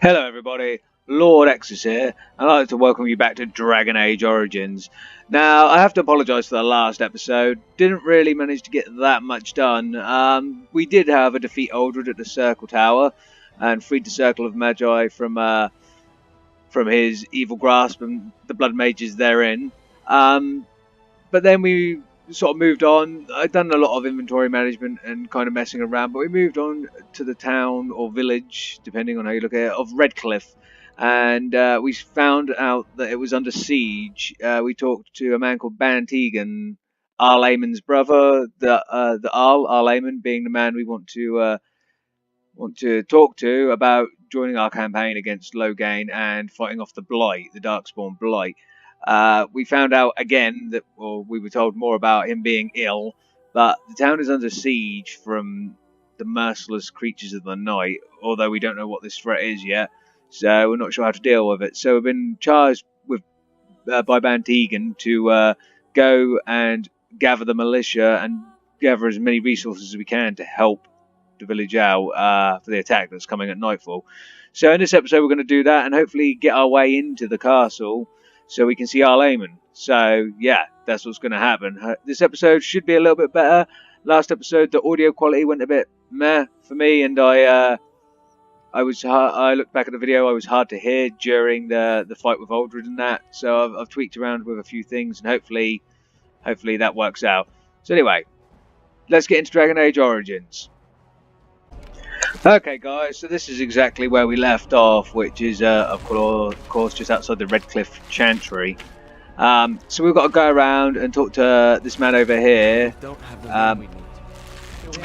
Hello everybody, Lord Exus here, and I'd like to welcome you back to Dragon Age Origins. Now, I have to apologise for the last episode, didn't really manage to get that much done. We did, however, defeat Aldred at the Circle Tower, and freed the Circle of Magi from his evil grasp and the Blood Mages therein. But then we sort of moved on. I'd done a lot of inventory management and kind of messing around, but we moved on to the town or village, depending on how you look at it, of Redcliffe. And we found out that it was under siege. We talked to a man called Bantegan, Arl Eamon's brother. The Arl Eamon being the man we want to talk to about joining our campaign against Loghain and fighting off the Blight, the Darkspawn Blight. We found out again that, or we were told more about him being ill, but the town is under siege from the merciless creatures of the night, although we don't know what this threat is yet, so we're not sure how to deal with it. So we've been charged with by Bantegan to go and gather the militia and gather as many resources as we can to help the village out for the attack that's coming at nightfall. So in this episode we're going to do that and hopefully get our way into the castle so we can see Arl Eamon. So yeah, that's what's going to happen. This episode should be a little bit better. Last episode the audio quality went a bit meh for me, and I looked back at the video. I was hard to hear during the fight with Aldred and that. So I've tweaked around with a few things, and hopefully that works out. So anyway, let's get into Dragon Age Origins. Okay guys, so this is exactly where we left off, which is of course just outside the Redcliffe Chantry. So we've got to go around and talk to this man over here.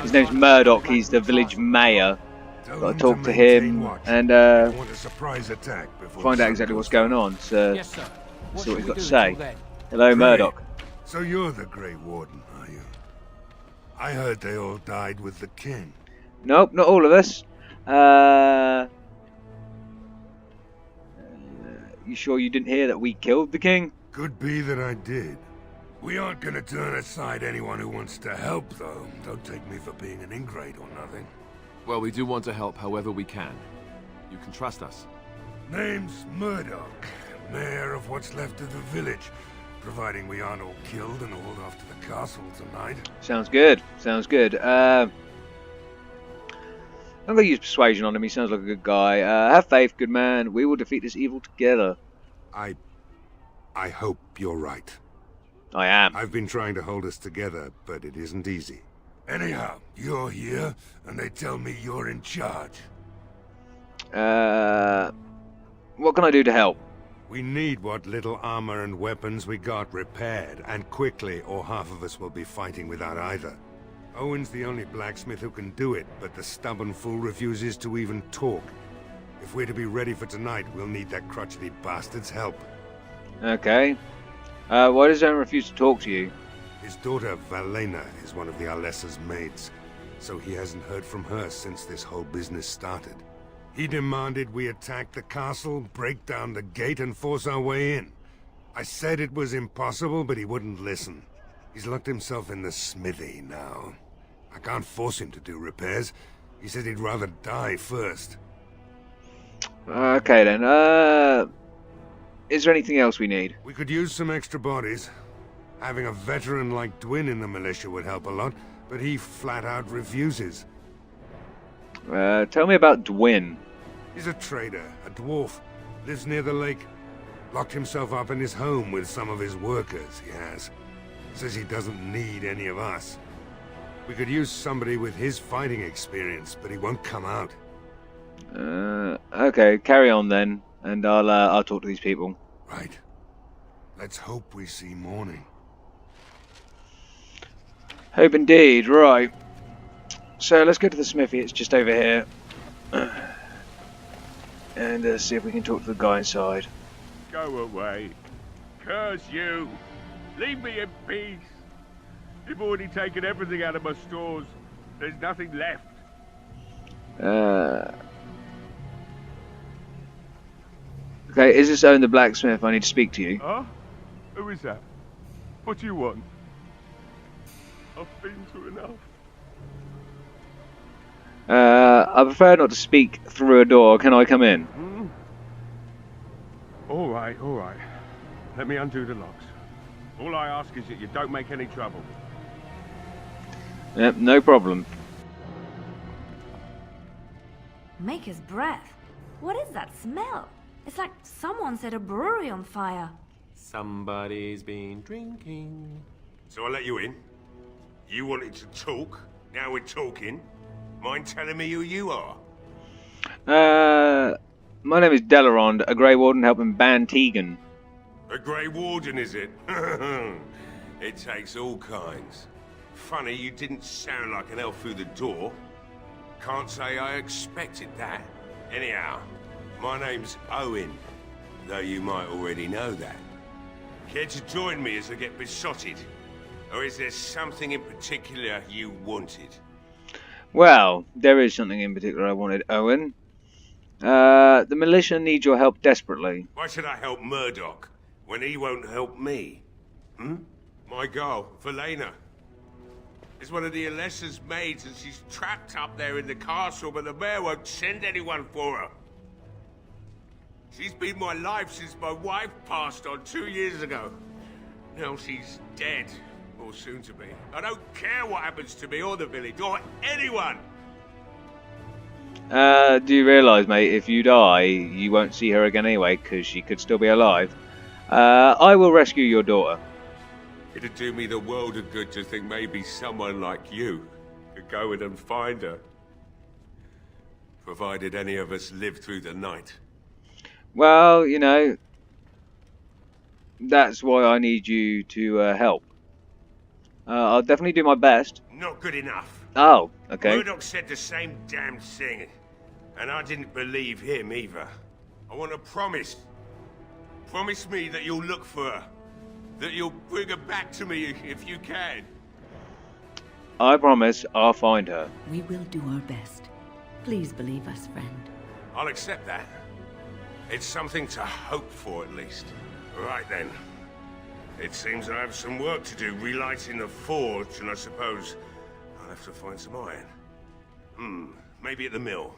His name's Murdoch, he's the village mayor. Got to talk to him and find out exactly what's going on, so Yes, sir. see what he's got to say. Hello Murdoch. So you're the Grey Warden, are you? I heard they all died with the king. Nope, not all of us. You sure you didn't hear that we killed the king? Could be that I did. We aren't gonna turn aside anyone who wants to help, though. Don't take me for being an ingrate or nothing. Well, we do want to help however we can. You can trust us. Name's Murdoch, mayor of what's left of the village, providing we aren't all killed and hauled off to the castle tonight. Sounds good. Sounds good. I'm going to use persuasion on him. He sounds like a good guy. Have faith, good man. We will defeat this evil together. I hope you're right. I am. I've been trying to hold us together, but it isn't easy. Anyhow, you're here, and they tell me you're in charge. What can I do to help? We need what little armor and weapons we got repaired, and quickly, or half of us will be fighting without either. Owen's the only blacksmith who can do it, but the stubborn fool refuses to even talk. If we're to be ready for tonight, we'll need that crotchety bastard's help. Okay. Why does Owen refuse to talk to you? His daughter, Valena, is one of the Alessa's maids, so he hasn't heard from her since this whole business started. He demanded we attack the castle, break down the gate, and force our way in. I said it was impossible, but he wouldn't listen. He's locked himself in the smithy now. I can't force him to do repairs. He said he'd rather die first. Okay then. Is there anything else we need? We could use some extra bodies. Having a veteran like Dwyn in the militia would help a lot, but he flat out refuses. Tell me about Dwyn. He's a trader, a dwarf, lives near the lake. Locked himself up in his home with some of his workers, he has. Says he doesn't need any of us. We could use somebody with his fighting experience, but he won't come out. Okay, carry on then, and I'll talk to these people. Right. Let's hope we see morning. Hope indeed, right. So let's go to the smithy, it's just over here. And see if we can talk to the guy inside. Go away. Curse you. Leave me in peace. You've already taken everything out of my stores. There's nothing left. Okay, is this Owen the blacksmith? I need to speak to you. Huh? Who is that? What do you want? I've been through enough. I prefer not to speak through a door. Can I come in? mate, all right. Let me undo the locks. All I ask is that you don't make any trouble. Yep, no problem. Maker's breath. What is that smell? It's like someone set a brewery on fire. Somebody's been drinking. So I let you in. You wanted to talk. Now we're talking. Mind telling me who you are? My name is Delarond, a Grey Warden helping Ban Tegan. A Grey Warden, is it? It takes all kinds. Funny you didn't sound like an elf through the door. Can't say I expected that. Anyhow, my name's Owen, though you might already know that. Care to join me as I get besotted? Or is there something in particular you wanted? Well, there is something in particular I wanted, Owen. The militia need your help desperately. Why should I help Murdoch when he won't help me? My girl, Valena, is one of the Alessa's maids and she's trapped up there in the castle, but the mayor won't send anyone for her. She's been my life since my wife passed on 2 years ago. Now she's dead, or soon to be. I don't care what happens to me or the village, or anyone! Do you realise, mate, if you die, you won't see her again anyway, because she could still be alive. I will rescue your daughter. It'd do me the world of good to think maybe someone like you could go in and find her. Provided any of us live through the night. Well, you know, that's why I need you to help. I'll definitely do my best. Not good enough. Oh, okay. Murdoch said the same damn thing, and I didn't believe him either. I want a promise. Promise me that you'll look for her. That you'll bring her back to me if you can. I promise I'll find her. We will do our best. Please believe us, friend. I'll accept that. It's something to hope for, at least. Right then. It seems I have some work to do relighting the forge, and I suppose I'll have to find some iron. Maybe at the mill.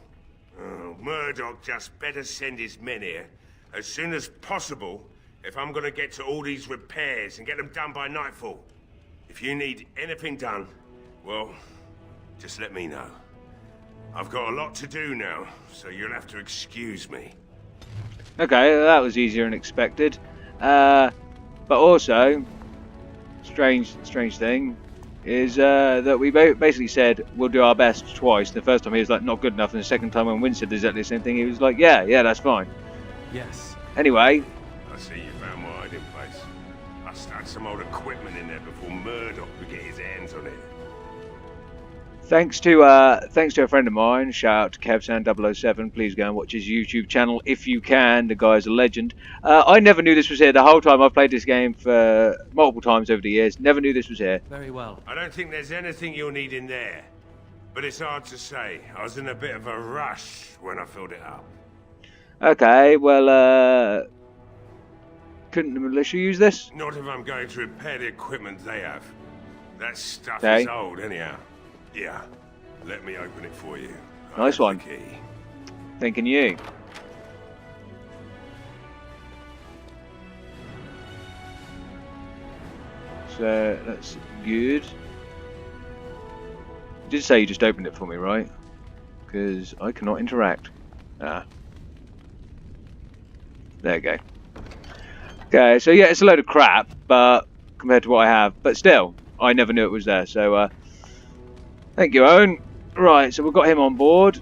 Oh, Murdoch just better send his men here as soon as possible if I'm gonna get to all these repairs and get them done by nightfall. If you need anything done, well, just let me know. I've got a lot to do now, so you'll have to excuse me. Okay, that was easier than expected. But also, strange thing is that we basically said we'll do our best twice. The first time he was like, not good enough, and the second time when Wynne said exactly the same thing, he was like, yeah, that's fine. Yes. Anyway. I see you found my hiding place. I stuck some old equipment in there before Murdoch could get his hands on it. Thanks to a friend of mine, shout out to KevSan007, please go and watch his YouTube channel if you can, the guy's a legend. I never knew this was here the whole time. I've played this game for multiple times over the years, never knew this was here. Very well. I don't think there's anything you'll need in there, but it's hard to say. I was in a bit of a rush when I filled it up. Okay, well, couldn't the militia use this? Not if I'm going to repair the equipment they have. That stuff Okay. is old anyhow. Yeah, let me open it for you. Nice one. The key. Thinking you. So that's good. You did say you just opened it for me, right? Because I cannot interact. Ah. There you go. Okay, so yeah, it's a load of crap, but compared to what I have, but still, I never knew it was there. So thank you, Owen. Right, so we've got him on board.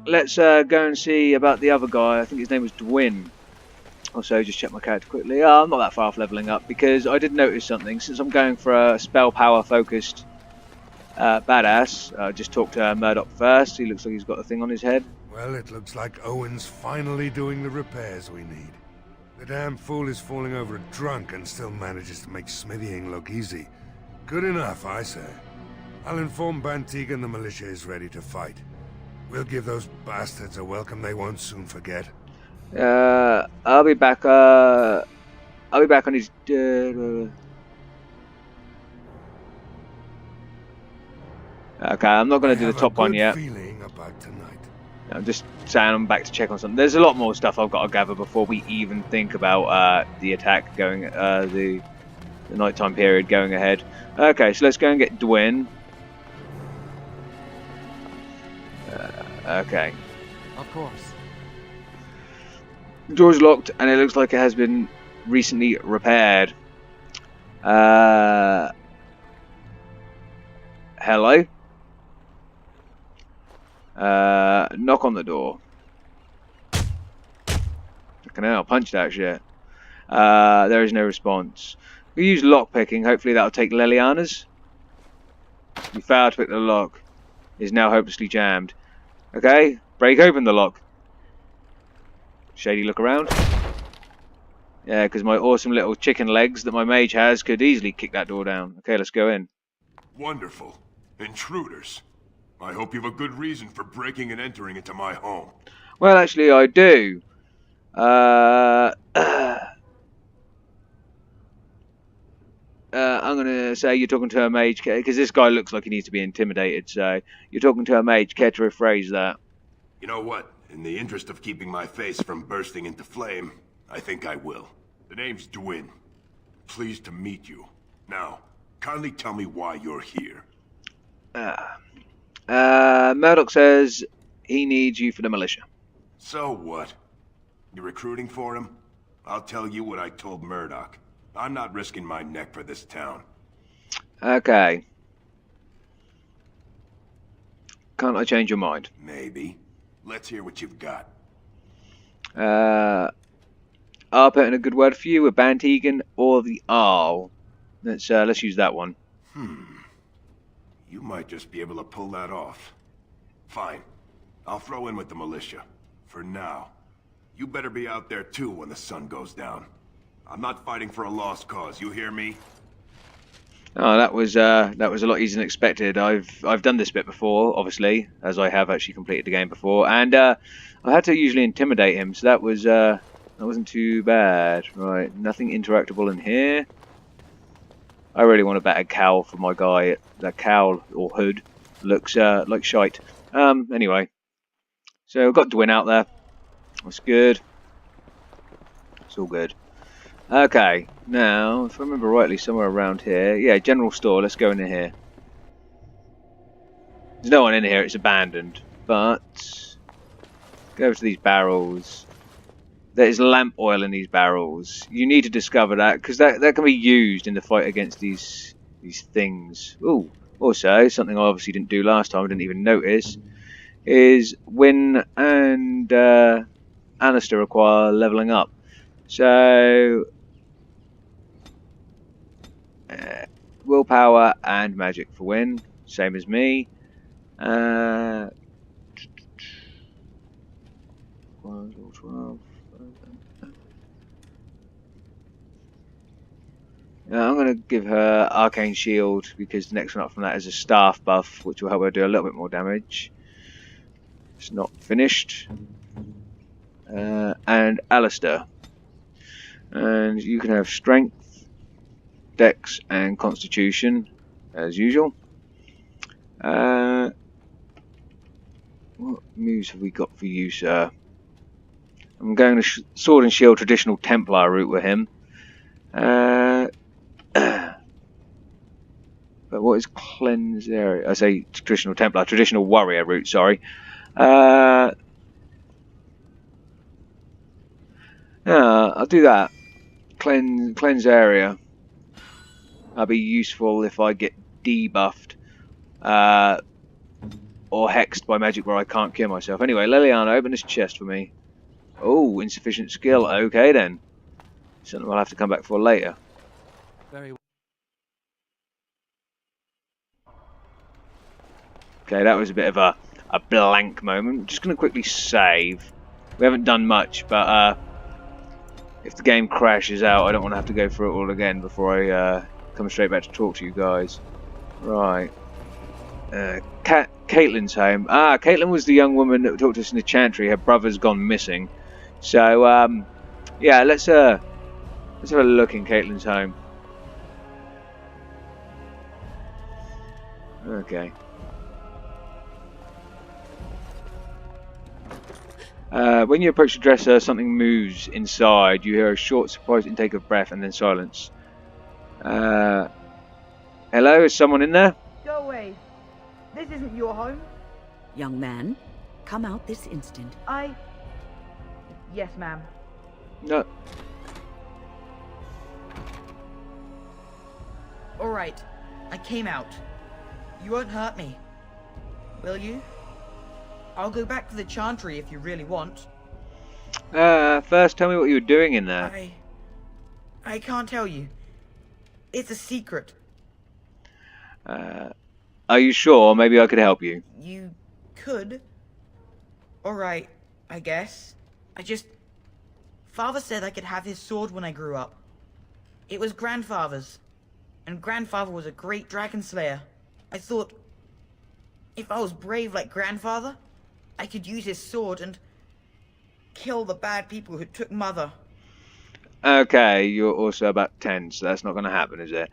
Let's go and see about the other guy. I think his name was Dwin. Also, just check my character quickly. I'm not that far off leveling up because I did notice something. Since I'm going for a spell power focused badass, just talk to Murdoch first. He looks like he's got a thing on his head. Well, it looks like Owen's finally doing the repairs we need. The damn fool is falling over drunk and still manages to make smithying look easy. Good enough, I say. I'll inform Bantig and the militia is ready to fight. We'll give those bastards a welcome they won't soon forget. I'll be back on his... Okay, I'm not going to do the top one yet. Feeling about tonight. I'm just saying I'm back to check on something. There's a lot more stuff I've got to gather before we even think about the attack going, the nighttime period going ahead. Okay, so let's go and get Dwyn. Okay. Of course. The door's locked, and it looks like it has been recently repaired. Hello? Knock on the door. Fucking hell, punch that shit. There is no response. We use lockpicking. Hopefully that'll take Leliana's. You failed to pick the lock. Is now hopelessly jammed. Okay, break open the lock. Shady look around. Yeah, because my awesome little chicken legs that my mage has could easily kick that door down. Okay, let's go in. Wonderful. Intruders. I hope you have a good reason for breaking and entering into my home. Well, actually, I do. I'm going to say you're talking to a mage, because this guy looks like he needs to be intimidated, so you're talking to a mage. Care to rephrase that? You know what? In the interest of keeping my face from bursting into flame, I think I will. The name's Dwyn. Pleased to meet you. Now, kindly tell me why you're here. Murdoch says he needs you for the militia. So what? You recruiting for him? I'll tell you what I told Murdoch. I'm not risking my neck for this town. Okay. Can't I change your mind? Maybe. Let's hear what you've got. I'll put in a good word for you with Bantegan or the Arl. Let's use that one. You might just be able to pull that off. Fine. I'll throw in with the militia. For now. You better be out there too when the sun goes down. I'm not fighting for a lost cause, you hear me? Oh, that was a lot easier than expected. I've done this bit before, obviously, as I have actually completed the game before, and I had to usually intimidate him, so that wasn't too bad. Right, nothing interactable in here. I really want a better cowl for my guy. That cowl or hood looks like shite. Anyway, so we've got Dwyn out there. That's good. It's all good. Okay, now, if I remember rightly, somewhere around here. Yeah, general store. Let's go into here. There's no one in here. It's abandoned. But go over to these barrels. There is lamp oil in these barrels. You need to discover that because that can be used in the fight against these things. Ooh. Also, something I obviously didn't do last time. I didn't even notice. Is Wynne and Alistair require leveling up. So willpower and magic for Wynne, same as me. 12. I'm going to give her Arcane Shield because the next one up from that is a staff buff, which will help her do a little bit more damage. It's not finished. And Alistair. And you can have Strength, Dex, and Constitution, as usual. What moves have we got for you, sir? I'm going to Sword and Shield traditional Templar route with him. But what is Cleanse Area? I say traditional Templar, traditional Warrior route, sorry. Yeah, I'll do that. Cleanse Area. That'll be useful if I get debuffed. Or hexed by magic where I can't cure myself. Anyway, Leliana, open this chest for me. Oh, insufficient skill. Okay then. Something I'll have to come back for later. Very well. Okay, that was a bit of a blank moment. Just going to quickly save. We haven't done much, but if the game crashes out, I don't want to have to go through it all again before I come straight back to talk to you guys. Right. Caitlin's home. Ah, Caitlin was the young woman that talked to us in the chantry. Her brother's gone missing. So, yeah, let's have a look in Caitlin's home. Okay. When you approach the dresser, something moves inside. You hear a short, surprised intake of breath and then silence. Hello, is someone in there? Go away. This isn't your home. Young man, come out this instant. Yes, ma'am. No. Alright, I came out. You won't hurt me. Will you? I'll go back to the Chantry if you really want. First tell me what you were doing in there. I can't tell you. It's a secret. Are you sure? Maybe I could help you. You could. Alright, I guess. Father said I could have his sword when I grew up. It was Grandfather's. And Grandfather was a great dragon slayer. I thought, if I was brave like Grandfather, I could use his sword and kill the bad people who took Mother. Okay, you're also about 10, so that's not going to happen, is it?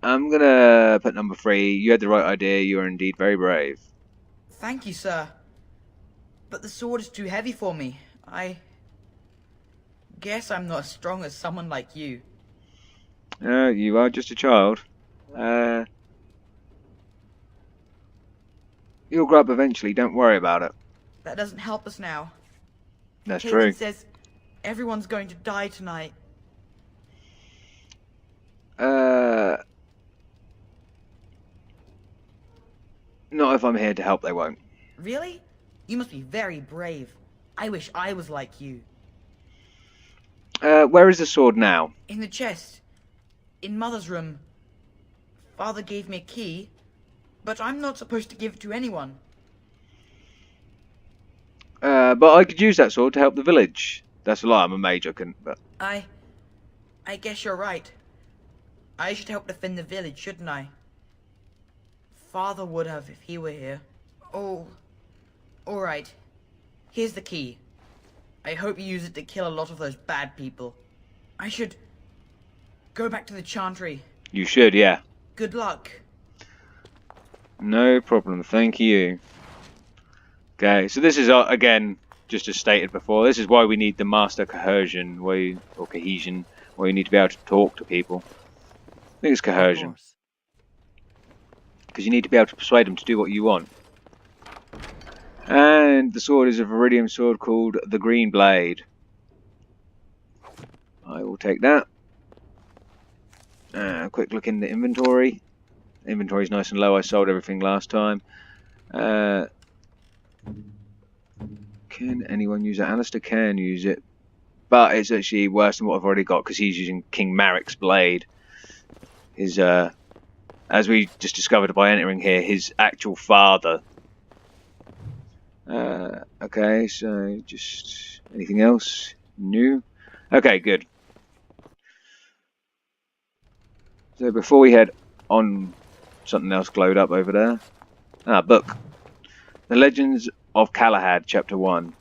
I'm going to put number 3. You had the right idea. You are indeed very brave. Thank you, sir. But the sword is too heavy for me. I guess I'm not as strong as someone like you. You are just a child. You'll grow up eventually, don't worry about it. That doesn't help us now. That's Caitlin true. says everyone's going to die tonight. Not if I'm here to help, they won't. Really? You must be very brave. I wish I was like you. Where is the sword now? In the chest. In Mother's room. Father gave me a key, but I'm not supposed to give it to anyone. But I could use that sword to help the village. That's a lie, I'm a mage, I couldn't, but... I guess you're right. I should help defend the village, shouldn't I? Father would have if he were here. Oh, alright. Here's the key. I hope you use it to kill a lot of those bad people. I should go back to the Chantry. You should, yeah. Good luck. No problem, thank you. Okay, so this is, again, just as stated before, this is why we need the master cohesion, or cohesion, where you need to be able to talk to people. I think it's cohesion. Because you need to be able to persuade them to do what you want. And the sword is a Viridian sword called the Green Blade. I will take that. Quick look in the inventory. Inventory's nice and low, I sold everything last time. Can anyone use it? Alistair can use it. But it's actually worse than what I've already got because he's using King Maric's blade. His, as we just discovered by entering here, his actual father. Okay, so just anything else new? Okay, good. So before we head on, something else glowed up over there. Book. The Legends of Galahad, Chapter 1.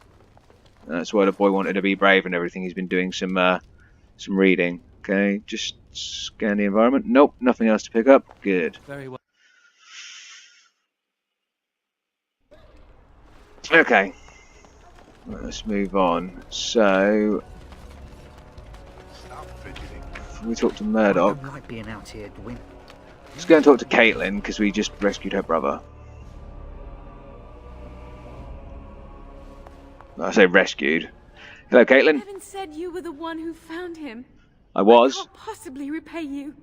That's why the boy wanted to be brave and everything. He's been doing some reading. Okay, just scan the environment. Nope, nothing else to pick up. Good. Very well. Okay. Let's move on. So, we talk to Murdoch. I like being out here, Gwyn. Let's go and talk to Caitlin because we just rescued her brother. I say rescued. Hello, Caitlin. Evan said you were the one who found him. I was. I can't possibly repay you.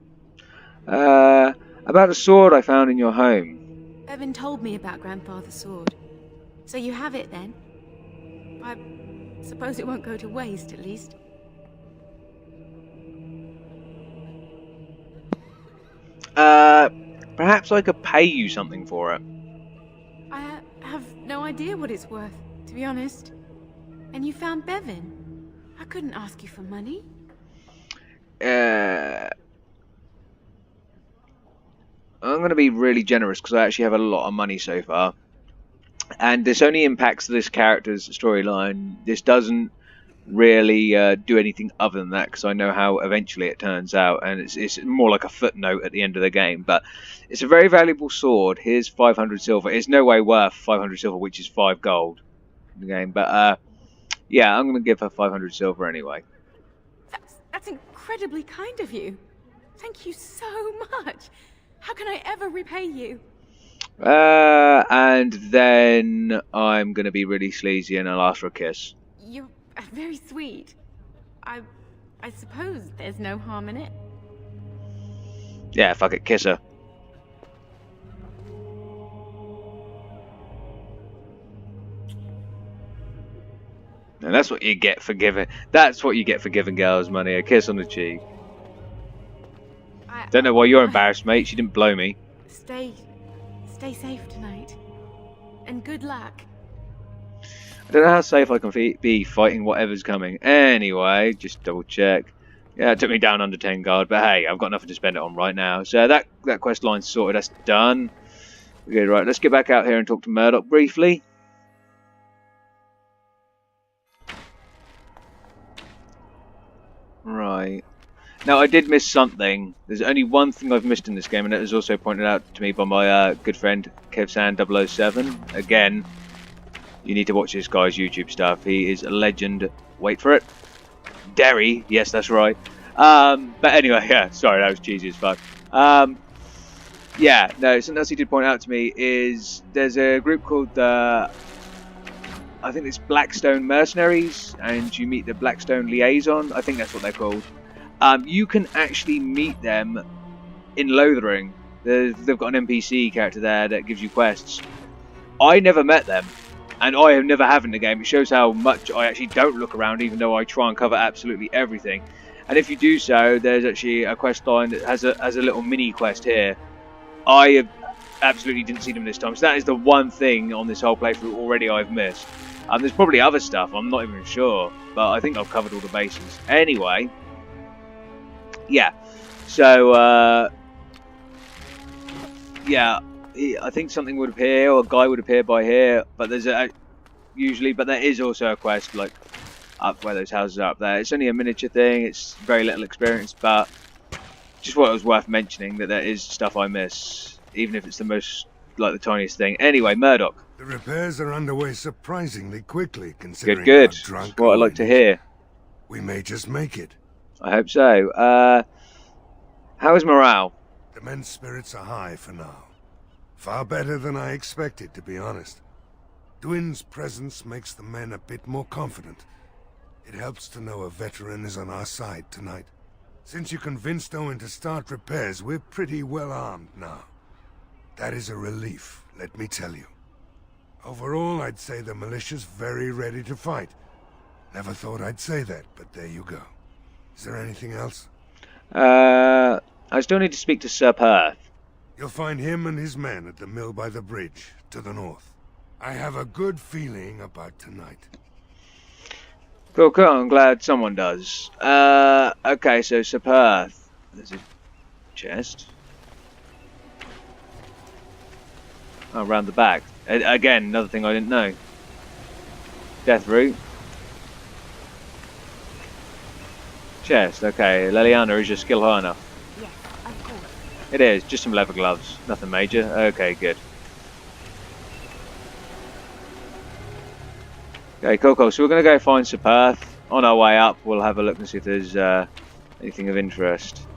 About a sword I found in your home. Evan told me about Grandfather's sword. So you have it then? I suppose it won't go to waste, at least. Perhaps I could pay you something for it. I have no idea what it's worth, to be honest. And you found Bevan. I couldn't ask you for money. I'm going to be really generous because I actually have a lot of money so far. And this only impacts this character's storyline. This doesn't really do anything other than that because I know how eventually it turns out, and it's more like a footnote at the end of the game. But it's a very valuable sword. Here's 500 silver. It's no way worth 500 silver, which is 5 gold in the game. But yeah, I'm going to give her 500 silver anyway. That's incredibly kind of you. Thank you so much. How can I ever repay you? And then I'm going to be really sleazy and I'll ask for a kiss. You're very sweet. I suppose there's no harm in it. Yeah, fuck it, kiss her. And that's what you get for giving. That's what you get for giving girls money. A kiss on the cheek. Don't know why you're embarrassed, mate. She didn't blow me. Stay safe tonight. And good luck. I don't know how safe I can be fighting whatever's coming. Anyway, just double check. Yeah, it took me down under 10 guard, but hey, I've got nothing to spend it on right now. So that quest line's sorted. That's done. Okay, right. Let's get back out here and talk to Murdoch briefly. Right. Now, I did miss something. There's only one thing I've missed in this game, and it was also pointed out to me by my good friend, KevSan007. Again, you need to watch this guy's YouTube stuff. He is a legend. Wait for it. Derry. Yes, that's right. But anyway, yeah, sorry, that was cheesy as fuck. Yeah, no, something else he did point out to me is there's a group called the... I think it's Blackstone Mercenaries, and you meet the Blackstone Liaison. I think that's what they're called. You can actually meet them in Lothering. They've got an NPC character there that gives you quests. I never met them, and I have never have in the game. It shows how much I actually don't look around, even though I try and cover absolutely everything. And if you do so, there's actually a quest line that has a little mini quest here. I absolutely didn't see them this time, so that is the one thing on this whole playthrough already I've missed. There's probably other stuff, I'm not even sure, but I think I've covered all the bases. Anyway, yeah, so, yeah, I think something would appear, or a guy would appear by here, but there's usually, but there is also a quest, like, up where those houses are up there. It's only a miniature thing, it's very little experience, but just what it was worth mentioning, that there is stuff I miss, even if it's the most, like, the tiniest thing. Anyway, Murdoch. The repairs are underway surprisingly quickly, considering Good. how drunk That's what I like to hear. We may just make it. I hope so. How is morale? The men's spirits are high for now. Far better than I expected, to be honest. Dwin's presence makes the men a bit more confident. It helps to know a veteran is on our side tonight. Since you convinced Owen to start repairs, we're pretty well armed now. That is a relief, let me tell you. Overall, I'd say the militia's very ready to fight. Never thought I'd say that, but there you go. Is there anything else? I still need to speak to Sir Perth. You'll find him and his men at the mill by the bridge, to the north. I have a good feeling about tonight. Cool, I'm glad someone does. Okay, so Sir Perth. There's a chest. Oh, round the back. Again, another thing I didn't know. Death root. Chest, okay. Leliana, is your skill high enough? Yes, of course. It is, just some leather gloves. Nothing major. Okay, good. Okay, cool. So we're going to go find Sir Perth. On our way up, we'll have a look and see if there's anything of interest.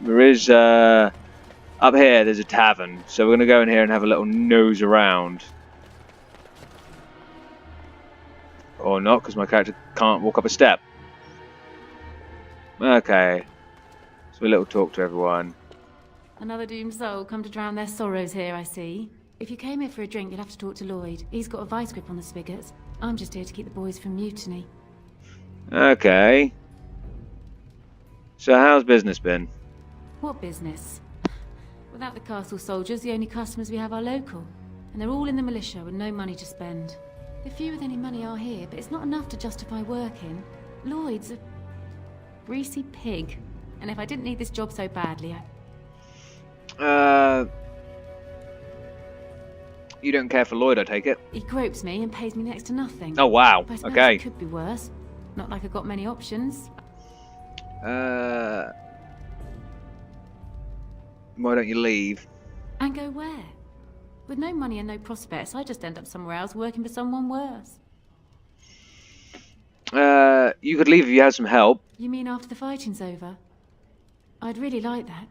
There is, up here, there's a tavern. So we're going to go in here and have a little nose around. Or not, because my character can't walk up a step. Okay. So a little talk to everyone. Another doomed soul come to drown their sorrows here, I see. If you came here for a drink, you'll have to talk to Lloyd. He's got a vice grip on the spigots. I'm just here to keep the boys from mutiny. Okay. So how's business been? What business? Without the castle soldiers, the only customers we have are local. And they're all in the militia with no money to spend. The few with any money are here, but it's not enough to justify working. Lloyd's a greasy pig. And if I didn't need this job so badly, You don't care for Lloyd, I take it? He gropes me and pays me next to nothing. Oh, wow. I suppose Okay. it could be worse. Not like I've got many options. Why don't you leave? And go where? With no money and no prospects, I just end up somewhere else working for someone worse. You could leave if you had some help. You mean after the fighting's over? I'd really like that.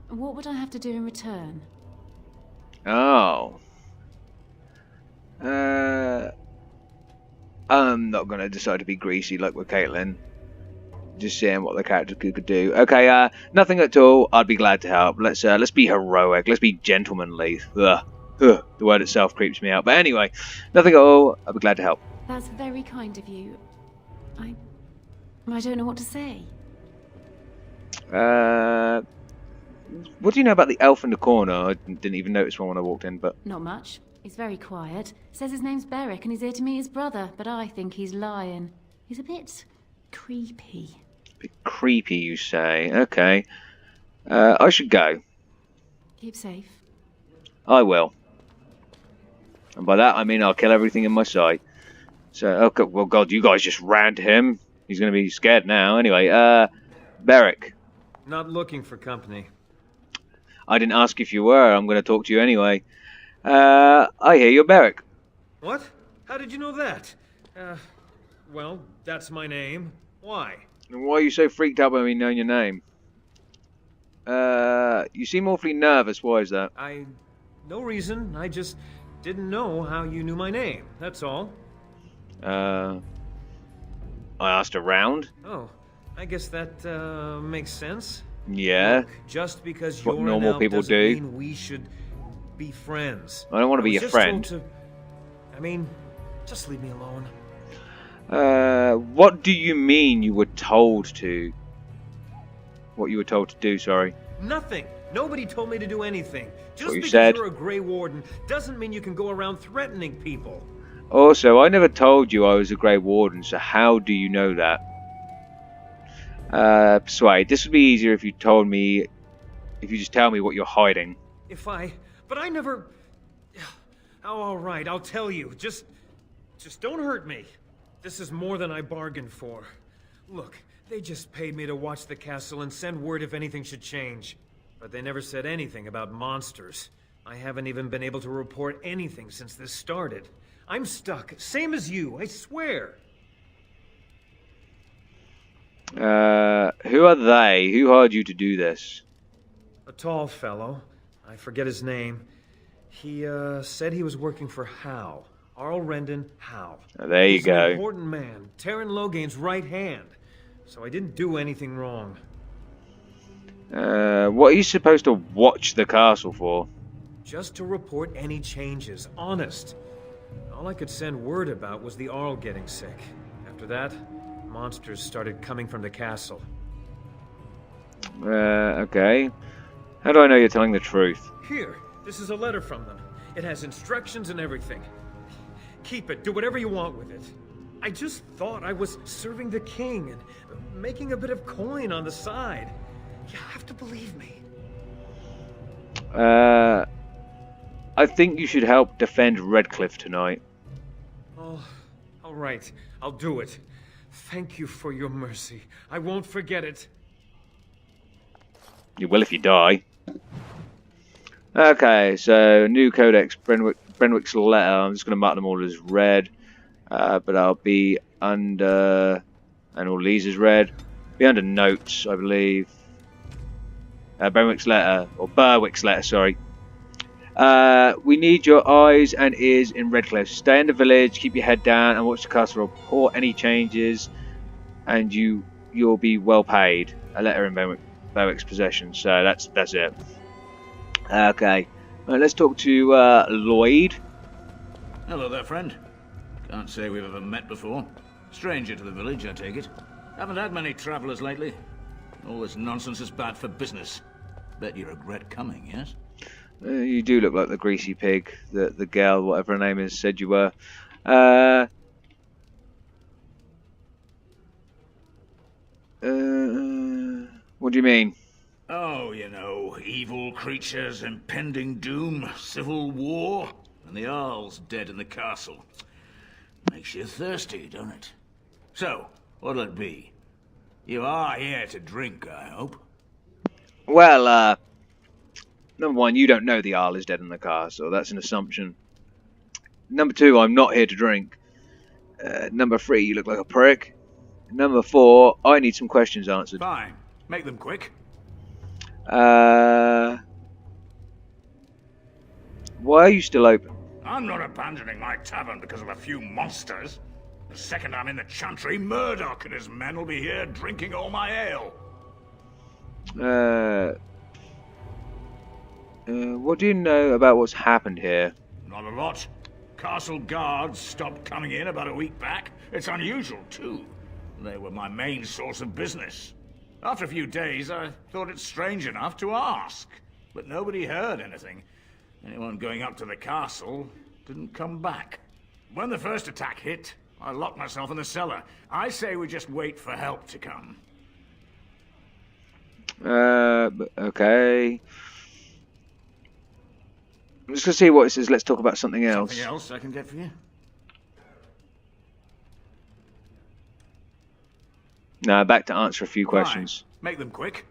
What would I have to do in return? Oh. I'm not going to decide to be greasy like with Caitlin. Just seeing what the character could do. Okay, nothing at all. I'd be glad to help. Let's be heroic. Let's be gentlemanly. Ugh. The word itself creeps me out. But anyway, nothing at all. I'd be glad to help. That's very kind of you. I don't know what to say. What do you know about the elf in the corner? I didn't even notice one when I walked in, but... Not much. He's very quiet. Says his name's Beric and he's here to meet his brother, but I think he's lying. He's a bit creepy. Bit creepy, you say? Okay. I should go. Keep safe. I will. And by that, I mean I'll kill everything in my sight. So, okay, well, God, you guys just ran to him. He's going to be scared now. Anyway, Beric. Not looking for company. I didn't ask if you were. I'm going to talk to you anyway. I hear you're Beric. What? How did you know that? Well, that's my name. Why? And why are you so freaked out by me knowing your name? You seem awfully nervous. Why is that? No reason. I just didn't know how you knew my name. That's all. I asked around. Oh, I guess that makes sense. Yeah. Look, just because What you're normal an elf people doesn't do. mean we should be friends. I don't want to be was your just told friend. I mean, just leave me alone. What do you mean you were told to? What you were told to do, sorry. Nothing. Nobody told me to do anything. Just What you because said. you're a Grey Warden doesn't mean you can go around threatening people. Also, I never told you I was a Grey Warden, so how do you know that? Persuade, this would be easier if you told me... If you just tell me what you're hiding. But I never... Oh, alright, I'll tell you. Just don't hurt me. This is more than I bargained for. Look, they just paid me to watch the castle and send word if anything should change. But they never said anything about monsters. I haven't even been able to report anything since this started. I'm stuck, same as you, I swear. Who are they? Who hired you to do this? A tall fellow. I forget his name. He, said he was working for Hal. Arl Rendon Hal. There you He's go. an important man. Terran Loghain's right hand. So I didn't do anything wrong. What are you supposed to watch the castle for? Just to report any changes, honest. All I could send word about was the Arl getting sick. After that, monsters started coming from the castle. Okay. How do I know you're telling the truth? Here, this is a letter from them. It has instructions and everything. Keep it, do whatever you want with it. I just thought I was serving the king and making a bit of coin on the side. You have to believe me. I think you should help defend Redcliffe tonight. Oh, all right. I'll do it. Thank you for your mercy. I won't forget it. You will if you die. Okay, so new codex, Brenwick's letter. I'm just going to mark them all as red, but I'll be under, and all these as red. Be under notes, I believe. Brenwick's letter, or Berwick's letter, sorry. We need your eyes and ears in Redcliffe. Stay in the village, keep your head down, and watch the castle. Report any changes, and you'll be well paid. A letter in Berwick's possession. So that's it. Okay, let's talk to Lloyd. Hello there, friend. Can't say we've ever met before. Stranger to the village, I take it. Haven't had many travellers lately. All this nonsense is bad for business. Bet you regret coming, yes? You do look like the greasy pig that the girl, whatever her name is, said you were. What do you mean? Oh, you know, evil creatures, impending doom, civil war, and the Earl's dead in the castle. Makes you thirsty, don't it? So, what'll it be? You are here to drink, I hope? Well, number one, you don't know the Jarl is dead in the castle. That's an assumption. Number two, I'm not here to drink. Number three, you look like a prick. Number four, I need some questions answered. Fine. Make them quick. Why are you still open? I'm not abandoning my tavern because of a few monsters. The second I'm in the Chantry, Murdoch and his men will be here drinking all my ale. What do you know about what's happened here? Not a lot. Castle guards stopped coming in about a week back. It's unusual, too. They were my main source of business. After a few days, I thought it strange enough to ask. But nobody heard anything. Anyone going up to the castle didn't come back. When the first attack hit, I locked myself in the cellar. I say we just wait for help to come. Okay. I'm just gonna see what it says. Let's talk about something else. Something else I can get for you? No, back to answer a few questions. Fine. Make them quick.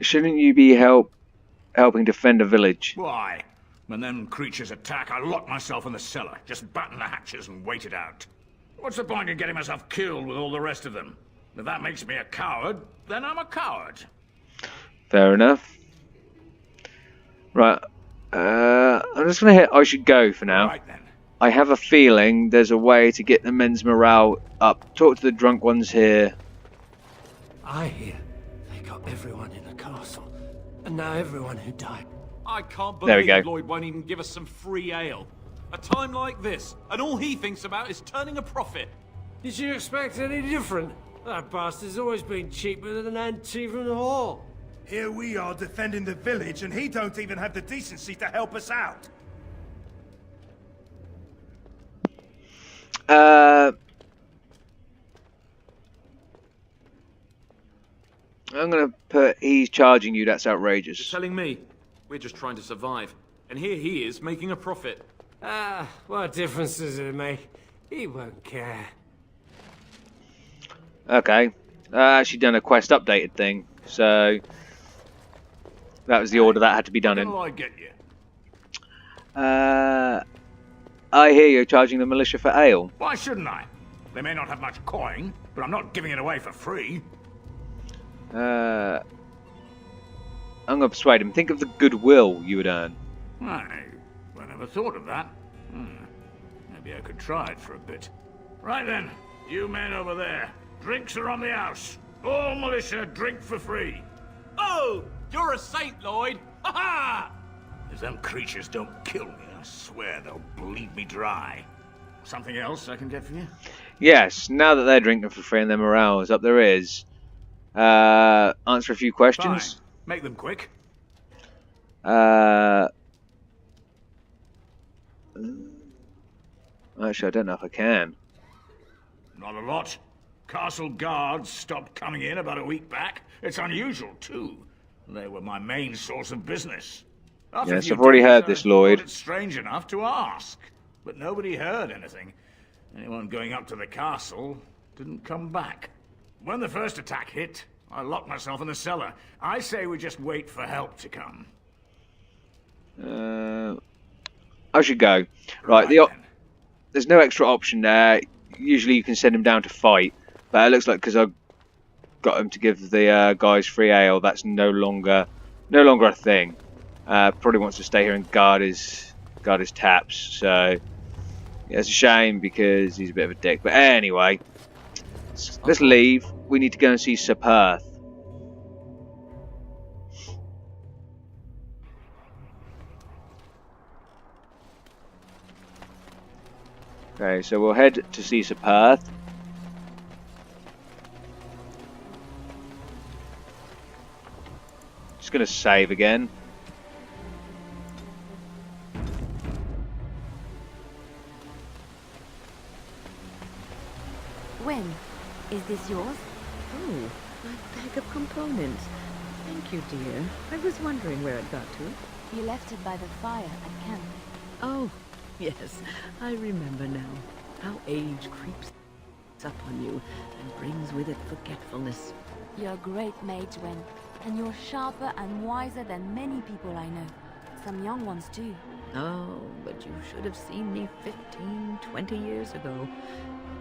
Shouldn't you be helping defend a village? Why? When them creatures attack, I lock myself in the cellar. Just batten the hatches and wait it out. What's the point in getting myself killed with all the rest of them? If that makes me a coward, then I'm a coward. Fair enough. Right. I'm just gonna hit I should go for now. Right then. I have a feeling there's a way to get the men's morale up. Talk to the drunk ones here. I hear they got everyone in the castle, and now everyone who died. I can't There we believe go. Lloyd won't even give us some free ale. A time like this, and all he thinks about is turning a profit. Did you expect any different? That bastard's always been cheaper than an tea from the hall. Here we are defending the village, and he don't even have the decency to help us out. I'm gonna put he's charging you. That's outrageous. You're telling me we're just trying to survive, and here he is making a profit. What difference does it make? He won't care. Okay. Actually done a quest updated thing, so that was the order that had to be done in. What'll I get you? I hear you're charging the militia for ale. Why shouldn't I? They may not have much coin, but I'm not giving it away for free. I'm gonna persuade him. Think of the goodwill you would earn. I never thought of that. Maybe I could try it for a bit. Right then, you men over there. Drinks are on the house. All militia drink for free. Oh, you're a saint, Lloyd. Ha ha! If them creatures don't kill me, I swear they'll bleed me dry. Something else I can get for you? Yes, now that they're drinking for free and their morale is up, there is. Answer a few questions. Fine. Make them quick. Actually, I don't know if I can. Not a lot. Castle guards stopped coming in about a week back. It's unusual, too. They were my main source of business. After Yes, a few I've already days, heard I this, Lloyd. thought it strange enough to ask, but nobody heard anything. Anyone going up to the castle didn't come back. When the first attack hit, I locked myself in the cellar. I say we just wait for help to come. I should go. Right, there's no extra option there. Usually you can send him down to fight, but it looks like because I got him to give the guys free ale, that's no longer a thing. Probably wants to stay here and guard his taps. So yeah, it's a shame because he's a bit of a dick. But anyway, let's leave. We need to go and see Sir Perth. Okay, so we'll head to see Sir Perth. Just gonna save again. When? Is this yours? Oh, My bag of components. Thank you, dear. I was wondering where it got to. You left it by the fire at camp. Oh, yes. I remember now. How age creeps up on you and brings with it forgetfulness. You're a great mage, Wen, and you're sharper and wiser than many people I know. Some young ones too. Oh, but you should have seen me 15, 20 years ago.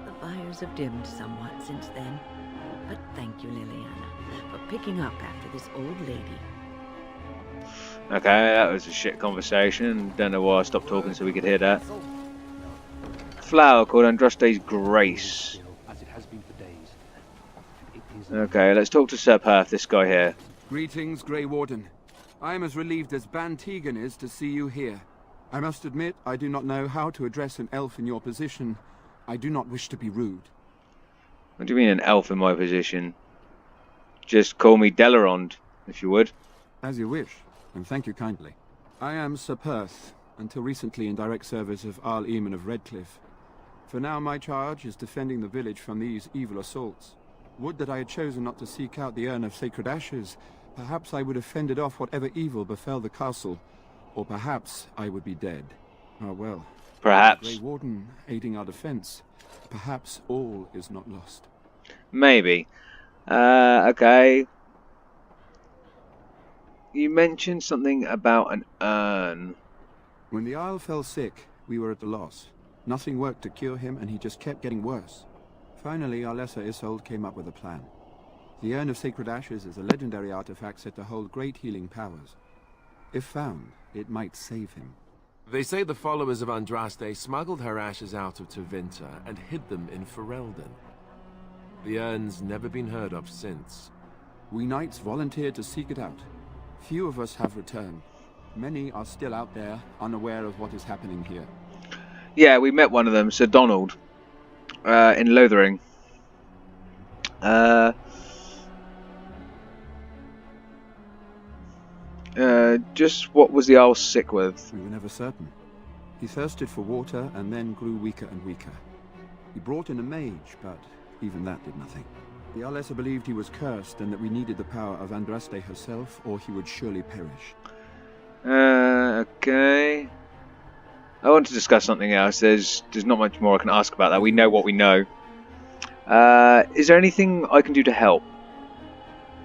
The fires have dimmed somewhat since then. But thank you, Liliana, for picking up after this old lady. Okay, that was a shit conversation. Don't know why I stopped talking so we could hear that. Flower called Andraste's Grace. Okay, let's talk to Sir Perth, this guy here. Greetings, Grey Warden. I am as relieved as Ban Tegan is to see you here. I must admit, I do not know how to address an elf in your position. I do not wish to be rude. What do you mean an elf in my position? Just call me Delarond, if you would. As you wish, and thank you kindly. I am Sir Perth, until recently in direct service of Arl Eamon of Redcliffe. For now my charge is defending the village from these evil assaults. Would that I had chosen not to seek out the Urn of Sacred Ashes. Perhaps I would have fended off whatever evil befell the castle. Or perhaps I would be dead. Ah well. Perhaps. Grey Warden aiding our defense. Perhaps all is not lost. Maybe. Okay. You mentioned something about an urn. When the Isle fell sick, we were at a loss. Nothing worked to cure him, and he just kept getting worse. Finally, our lesser Isolde came up with a plan. The Urn of Sacred Ashes is a legendary artifact said to hold great healing powers. If found, it might save him. They say the followers of Andraste smuggled her ashes out of Tevinter and hid them in Ferelden. The urn's never been heard of since. We knights volunteered to seek it out. Few of us have returned. Many are still out there, unaware of what is happening here. Yeah, we met one of them, Sir Donald, in Lothering. Just what was the owl sick with? We were never certain. He thirsted for water and then grew weaker and weaker. He brought in a mage, but even that did nothing. The Arlessa believed he was cursed and that we needed the power of Andraste herself, or he would surely perish. Okay. I want to discuss something else. There's not much more I can ask about that. We know what we know. Is there anything I can do to help?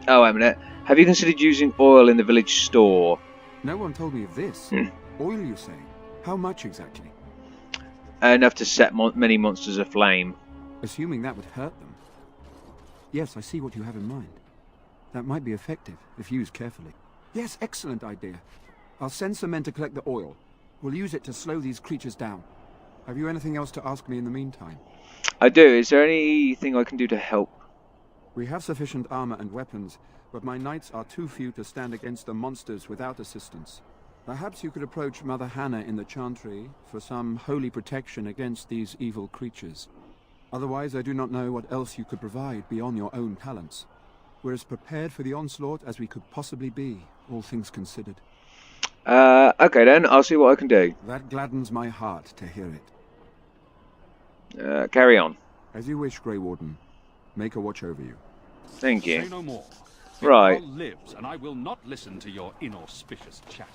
Oh, wait a minute. Have you considered using oil in the village store? No one told me of this. Oil, you say? How much exactly? Enough to set many monsters aflame. Assuming that would hurt them. Yes, I see what you have in mind. That might be effective, if used carefully. Yes, excellent idea. I'll send some men to collect the oil. We'll use it to slow these creatures down. Have you anything else to ask me in the meantime? I do. Is there anything I can do to help? We have sufficient armor and weapons, but my knights are too few to stand against the monsters without assistance. Perhaps you could approach Mother Hannah in the Chantry for some holy protection against these evil creatures. Otherwise, I do not know what else you could provide beyond your own talents. We're as prepared for the onslaught as we could possibly be, all things considered. Okay then, I'll see what I can do. That gladdens my heart to hear it. Carry on. As you wish, Grey Warden. Make a watch over you. Thank you. Say no more. Right. Fitzgerald lives, and I will not listen to your inauspicious chatter.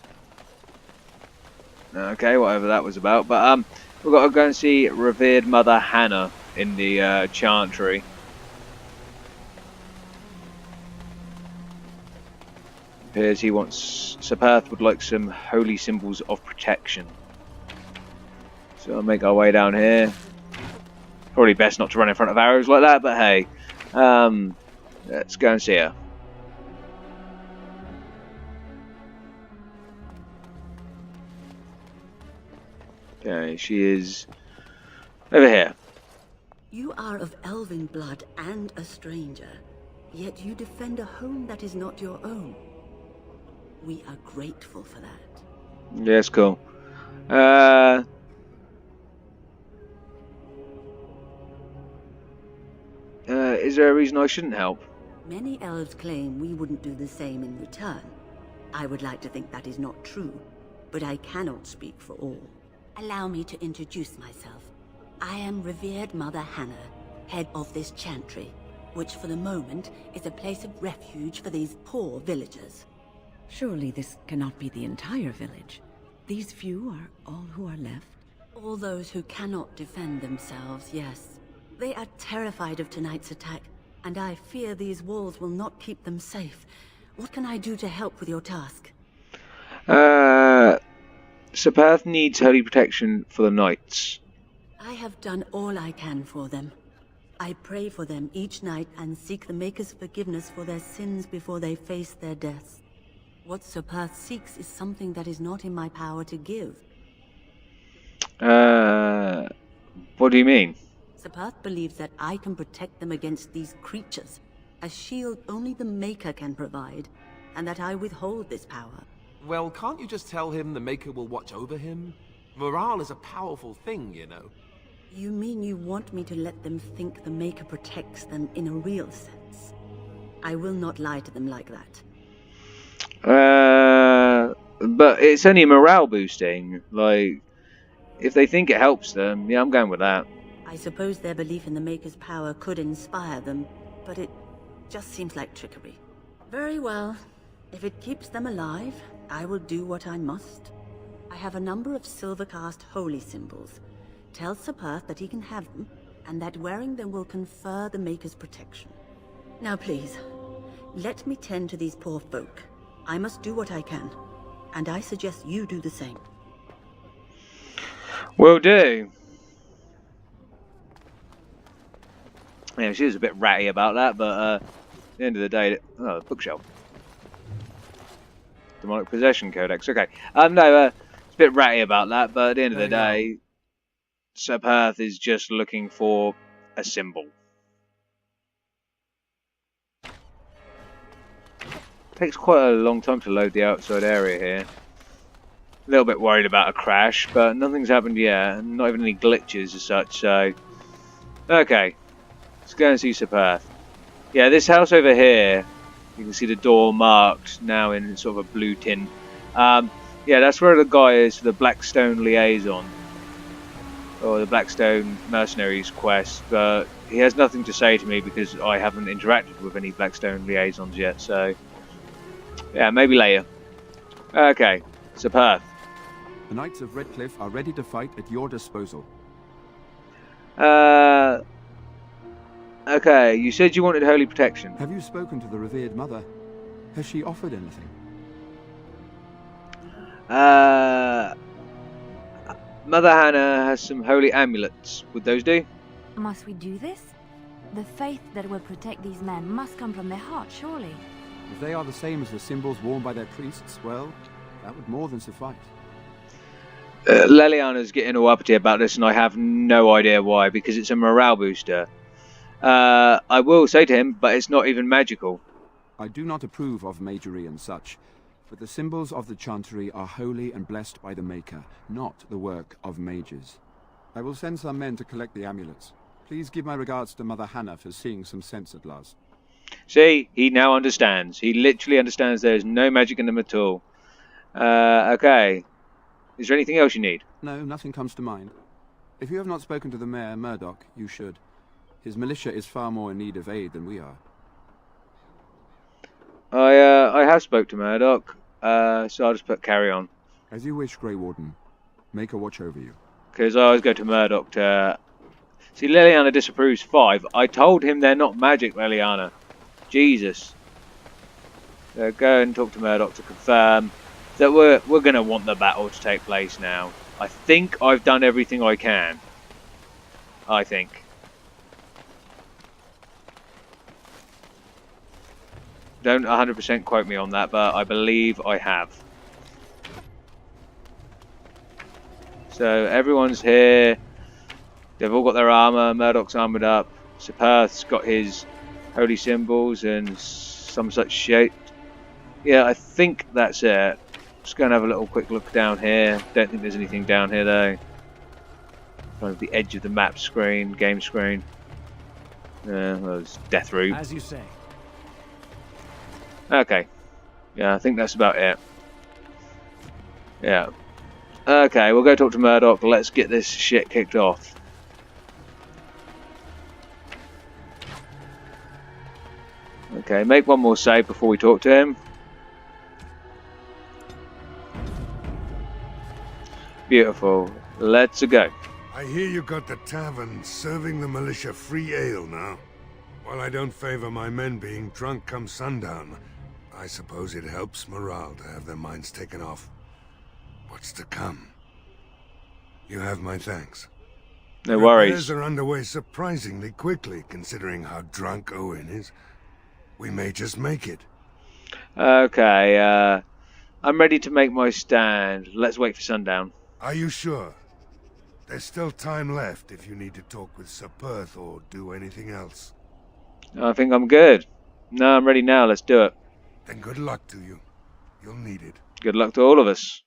Okay, whatever that was about. But we've got to go and see revered Mother Hannah in the Chantry. Appears he wants... Sir Perth would like some holy symbols of protection. So I'll make our way down here. Probably best not to run in front of arrows like that, but hey. Let's go and see her. Okay, she is over here. You are of elven blood and a stranger, yet you defend a home that is not your own. We are grateful for that. Yes, cool. Is there a reason I shouldn't help? Many elves claim we wouldn't do the same in return. I would like to think that is not true, but I cannot speak for all. Allow me to introduce myself. I am revered Mother Hannah, head of this chantry. which for the moment is a place of refuge for these poor villagers. Surely this cannot be the entire village. These few are all who are left? All those who cannot defend themselves, yes. They are terrified of tonight's attack, and I fear these walls will not keep them safe. What can I do to help with your task? Sepharth needs holy protection for the knights. I have done all I can for them. I pray for them each night and seek the Maker's forgiveness for their sins before they face their deaths. What Sepharth seeks is something that is not in my power to give. What do you mean? Sepharth believes that I can protect them against these creatures, a shield only the Maker can provide, and that I withhold this power. Well, can't you just tell him the Maker will watch over him? Morale is a powerful thing, you know. You mean you want me to let them think the Maker protects them in a real sense? I will not lie to them like that. But it's only morale boosting. Like, if they think it helps them, yeah, I'm going with that. I suppose their belief in the Maker's power could inspire them, but it just seems like trickery. Very well. If it keeps them alive, I will do what I must. I have a number of silver-cast holy symbols. Tell Sepharth that he can have them, and that wearing them will confer the Maker's protection. Now please, let me tend to these poor folk. I must do what I can, and I suggest you do the same. Will do. Yeah, she was a bit ratty about that, but at the end of the day, oh, bookshelf. Demonic Possession Codex, okay. No, it's a bit ratty about that, but at the end of the day, Sepharth is just looking for a symbol. Takes quite a long time to load the outside area here. A little bit worried about a crash, but nothing's happened yet, not even any glitches as such, so... Okay, let's go and see Sepharth. Yeah, this house over here, you can see the door marked now in sort of a blue tint. Yeah, that's where the guy is for the Blackstone Liaison. Or the Blackstone Mercenaries quest, but he has nothing to say to me because I haven't interacted with any Blackstone Liaisons yet, so... Yeah, maybe later. Okay, Sepharth. The Knights of Redcliffe are ready to fight at your disposal. Okay, you said you wanted holy protection. Have you spoken to the revered mother? Has she offered anything? Mother Hannah has some holy amulets. Would those do? Must we do this? The faith that will protect these men must come from their heart, surely. If they are the same as the symbols worn by their priests, well, that would more than suffice. Leliana's getting all uppity about this, and I have no idea why, because it's a morale booster. I will say to him, but it's not even magical. I do not approve of magery and such, but the symbols of the Chantry are holy and blessed by the Maker, not the work of mages. I will send some men to collect the amulets. Please give my regards to Mother Hannah for seeing some sense at last. See, he now understands. He literally understands there is no magic in them at all. Okay. Is there anything else you need? No, nothing comes to mind. If you have not spoken to the Mayor, Murdoch, you should. His militia is far more in need of aid than we are. I have spoke to Murdoch, so I'll just put carry on. As you wish, Grey Warden. Make a watch over you. Because I always go to Murdoch to... See, Leliana disapproves 5. I told him they're not magic, Leliana. Jesus. So go and talk to Murdoch to confirm that we're going to want the battle to take place now. I think I've done everything I can. I think. Don't 100% quote me on that, but I believe I have. So everyone's here. They've all got their armor. Murdoch's armored up. Sepharth's got his holy symbols and some such shit. Yeah, I think that's it. Just go and have a little quick look down here. Don't think there's anything down here though. Kind of the edge of the map screen, game screen. Well, it's Death Room. As you say. Okay. Yeah, I think that's about it. Yeah. Okay, we'll go talk to Murdoch. Let's get this shit kicked off. Okay, make one more save before we talk to him. Beautiful. Let's go. I hear you got the tavern serving the militia free ale now. While I don't favor my men being drunk come sundown, I suppose it helps morale to have their minds taken off what's to come. You have my thanks. No worries. Repairs are underway surprisingly quickly, considering how drunk Owen is. We may just make it. Okay, I'm ready to make my stand. Let's wait for sundown. Are you sure? There's still time left if you need to talk with Sir Perth or do anything else. I think I'm good. No, I'm ready now. Let's do it. Then good luck to you. You'll need it. Good luck to all of us.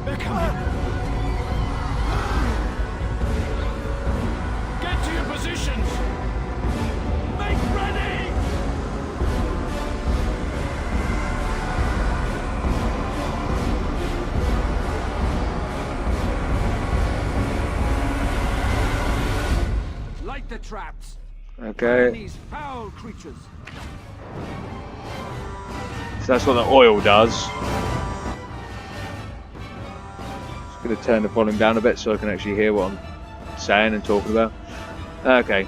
They're coming! Get to your positions! Make ready! Light the traps! Okay. These foul creatures! So that's what the oil does. Just going to turn the volume down a bit so I can actually hear what I'm saying and talking about. Okay.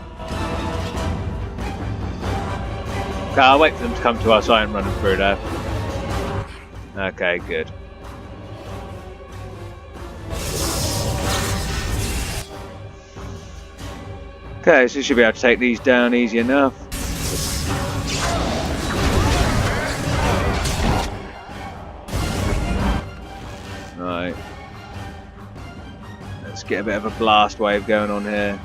Okay, I'll wait for them to come to us. I ain't running through there. Okay, good. Okay, so you should be able to take these down easy enough. Right. Let's get a bit of a blast wave going on here.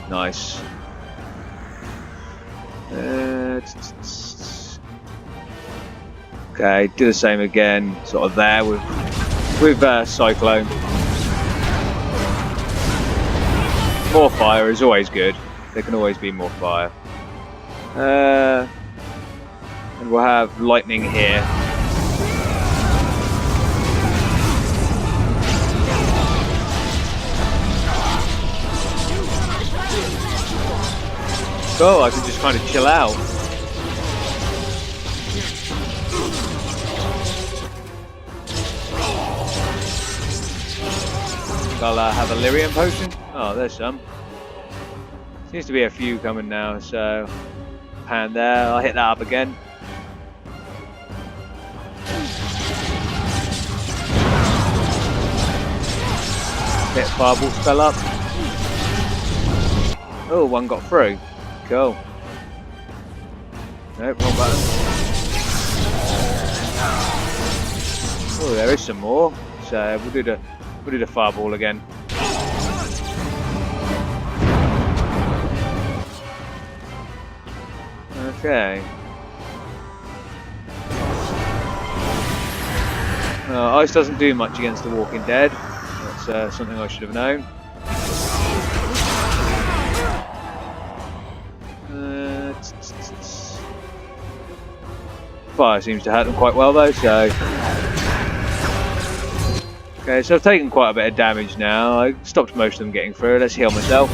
Nice. Okay, do the same again, sort of there with Cyclone. More fire is always good. There can always be more fire. And we'll have lightning here. Oh, I can just kind of chill out. I'll have a lyrium potion. Oh, there's some. Seems to be a few coming now, so pan there. I'll hit that up again. Hit fireball spell up. Oh, one got through. Cool. Nope, wrong button. Oh, there is some more. So we'll do the fireball again. Okay. Ice doesn't do much against the Walking Dead. That's something I should have known. Fire seems to hurt them quite well though, so... Okay, so I've taken quite a bit of damage now. I stopped most of them getting through. Let's heal myself.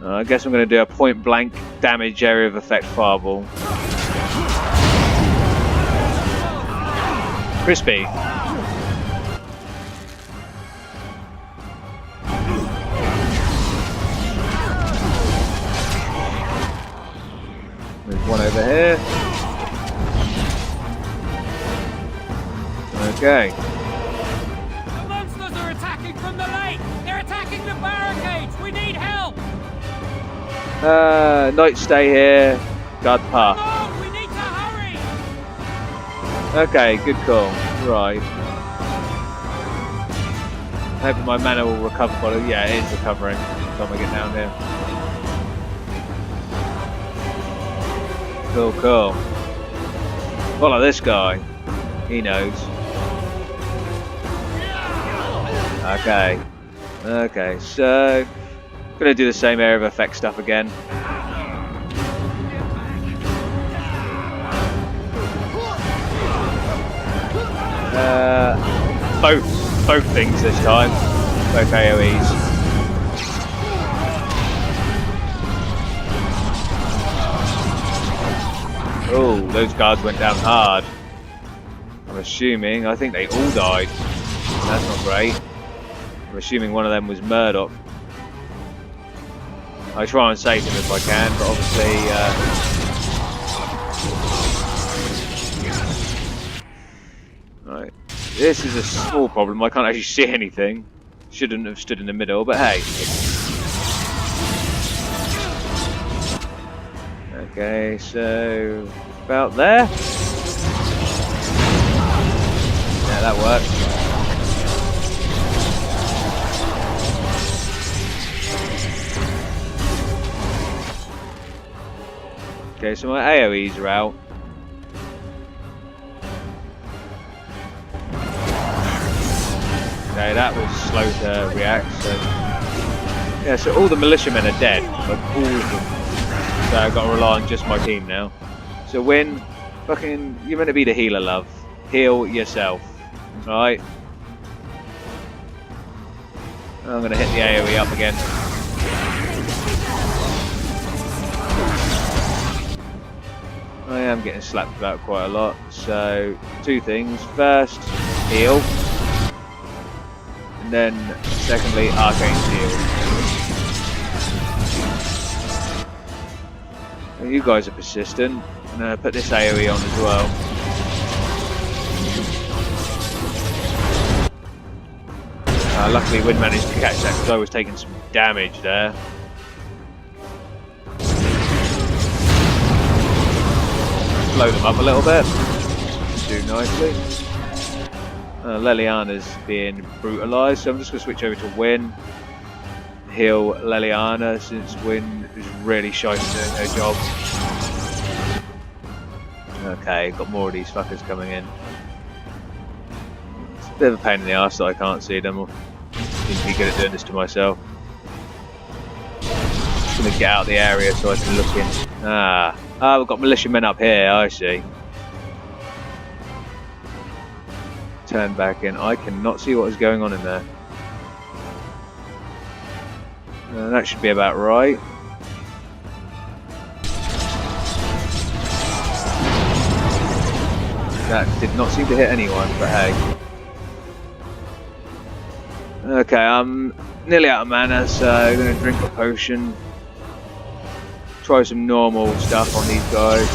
I guess I'm going to do a point blank damage area of effect fireball. Crispy. There's one over here. Okay. The monsters are attacking from the lake! They're attacking the barricades! We need help! Knight, stay here. Guard path. Come on, we need to hurry! Okay, good call. Right. I hope my mana will recover. Well, yeah, it is recovering by the time I get down here. Cool, cool. Follow this guy. He knows. Okay. Okay, so gonna do the same area of effect stuff again. Both things this time. Both AoEs. Oh, those guards went down hard. I'm assuming, I think they all died. That's not great. I'm assuming one of them was Murdoch. I try and save him if I can, but obviously... Right. This is a small problem. I can't actually see anything. Shouldn't have stood in the middle, but hey. Okay, so about there. Yeah, that worked. Okay, so my AoEs are out. Okay, that was slow to react, so... Yeah, so all the militiamen are dead, like all of them. So I've got to rely on just my team now. So Wynne, fucking, you're meant to be the healer, love. Heal yourself. Right? I'm going to hit the AoE up again. I am getting slapped about quite a lot, so two things. First, heal. And then, secondly, Arcane Shield. Well, you guys are persistent. I'm going to put this AoE on as well. Luckily, Wynne managed to catch that because I was taking some damage there. Slow them up a little bit. Do nicely. Leliana's being brutalised, so I'm just going to switch over to Wynne. Heal Leliana since Wynne is really shy at doing her job. Okay, got more of these fuckers coming in. It's a bit of a pain in the arse that I can't see them. I seem to be good at doing this to myself. Just going to get out of the area so I can look in. We've got militiamen up here, I see. Turn back in. I cannot see what is going on in there. That should be about right. That did not seem to hit anyone, but hey. Okay, I'm nearly out of mana, so I'm going to drink a potion. Try some normal stuff on these guys.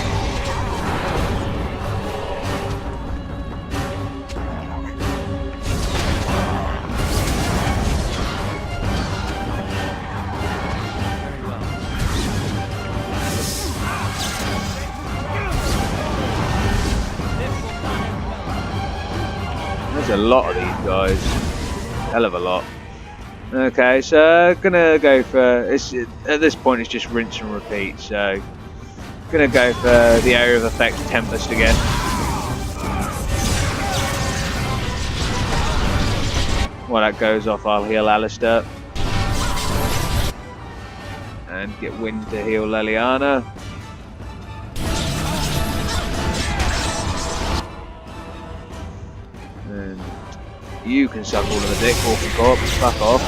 There's a lot of these guys. Hell of a lot. Okay, so gonna go for at this point it's just rinse and repeat, so gonna go for the area of effect Tempest again. While that goes off, I'll heal Alistair and get Wynne to heal Leliana. And you can suck all of the dick, Orphan Corpse, fuck off.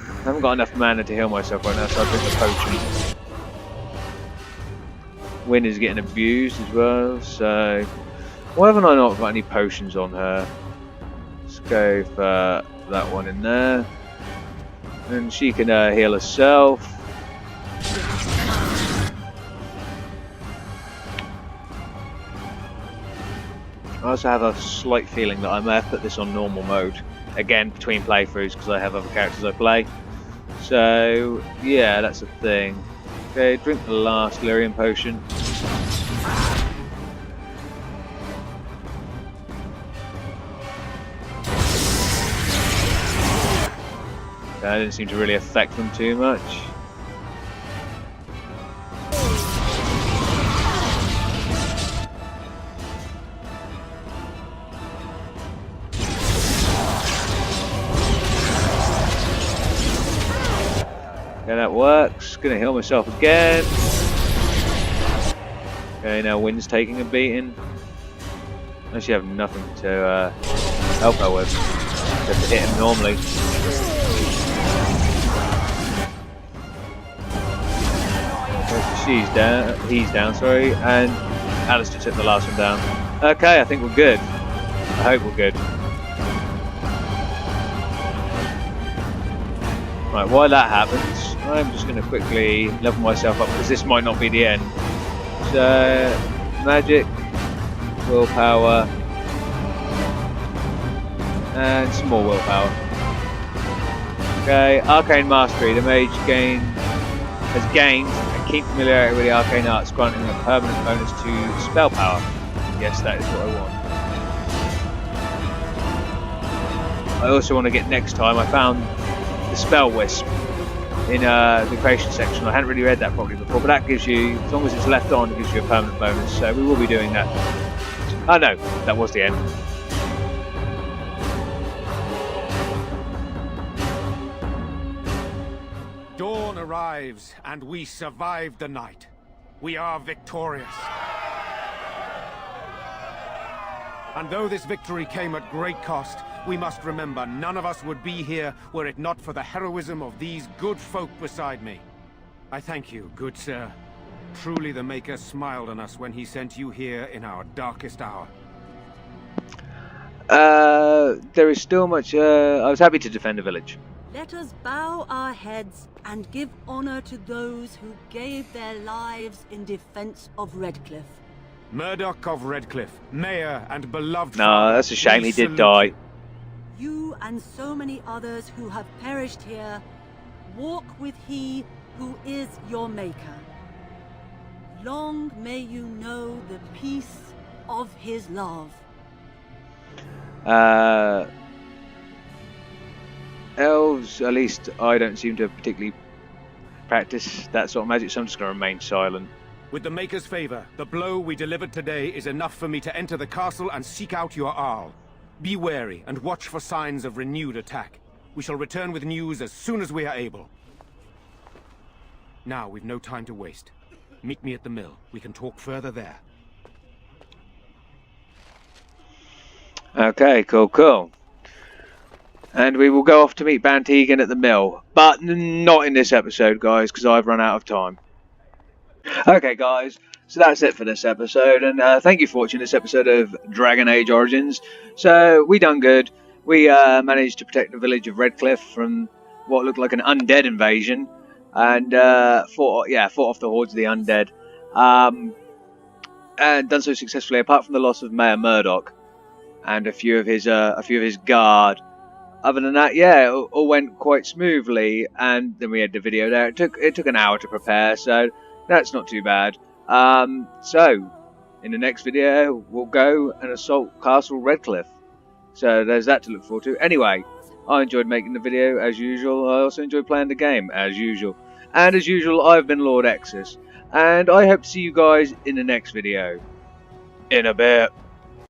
I haven't got enough mana to heal myself right now, so I'll drink the potion. Wynne is getting abused as well, so why haven't I not got any potions on her? Let's go for that one in there. And she can heal herself. I also have a slight feeling that I may have put this on normal mode again between playthroughs because I have other characters I play. So yeah, that's a thing. Okay, drink the last Lyrium potion. That didn't seem to really affect them too much. Okay, that works. Gonna heal myself again. Okay, now Wind's taking a beating. Actually have nothing to help her with. Just to hit him normally. She's down, he's down, sorry, and Alistair took the last one down. Okay, I think we're good. I hope we're good. Right, while that happens, I'm just going to quickly level myself up because this might not be the end. So, magic, willpower, and some more willpower. Okay, arcane mastery. The mage has gained keen familiarity with the arcane arts, granting a permanent bonus to spell power. Yes, that is what I want. I also want to get next time. I found the spell wisp in the creation section. I hadn't really read that properly before, but that gives you, as long as it's left on, it gives you a permanent bonus. So we will be doing that. Oh no, that was the end. Dawn arrives, and we survived the night. We are victorious. And though this victory came at great cost, we must remember none of us would be here were it not for the heroism of these good folk beside me. I thank you, good sir. Truly the Maker smiled on us when he sent you here in our darkest hour. There is still much. I was happy to defend the village. Let us bow our heads and give honor to those who gave their lives in defense of Redcliffe. Murdoch of Redcliffe, mayor and beloved. No, that's a shame. He did die. You and so many others who have perished here, walk with he who is your Maker. Long may you know the peace of his love. Elves, at least I don't seem to particularly practice that sort of magic, so I'm just going to remain silent. With the Maker's favor, the blow we delivered today is enough for me to enter the castle and seek out your Arl. Be wary and watch for signs of renewed attack. We shall return with news as soon as we are able. Now, we've no time to waste. Meet me at the mill. We can talk further there. Okay, cool. And we will go off to meet Bantegan at the mill. But not in this episode, guys, because I've run out of time. Okay, guys. So that's it for this episode. And thank you for watching this episode of Dragon Age Origins. So, we done good. We managed to protect the village of Redcliffe from what looked like an undead invasion. And fought off the hordes of the undead. And done so successfully, apart from the loss of Mayor Murdoch and a few of his guard. Other than that, yeah, it all went quite smoothly, and then we had the video there. It took an hour to prepare, so that's not too bad. So in the next video, we'll go and assault Castle Redcliffe. So there's that to look forward to. Anyway, I enjoyed making the video as usual. I also enjoyed playing the game as usual. And as usual, I've been Lord Exus, and I hope to see you guys in the next video. In a bit.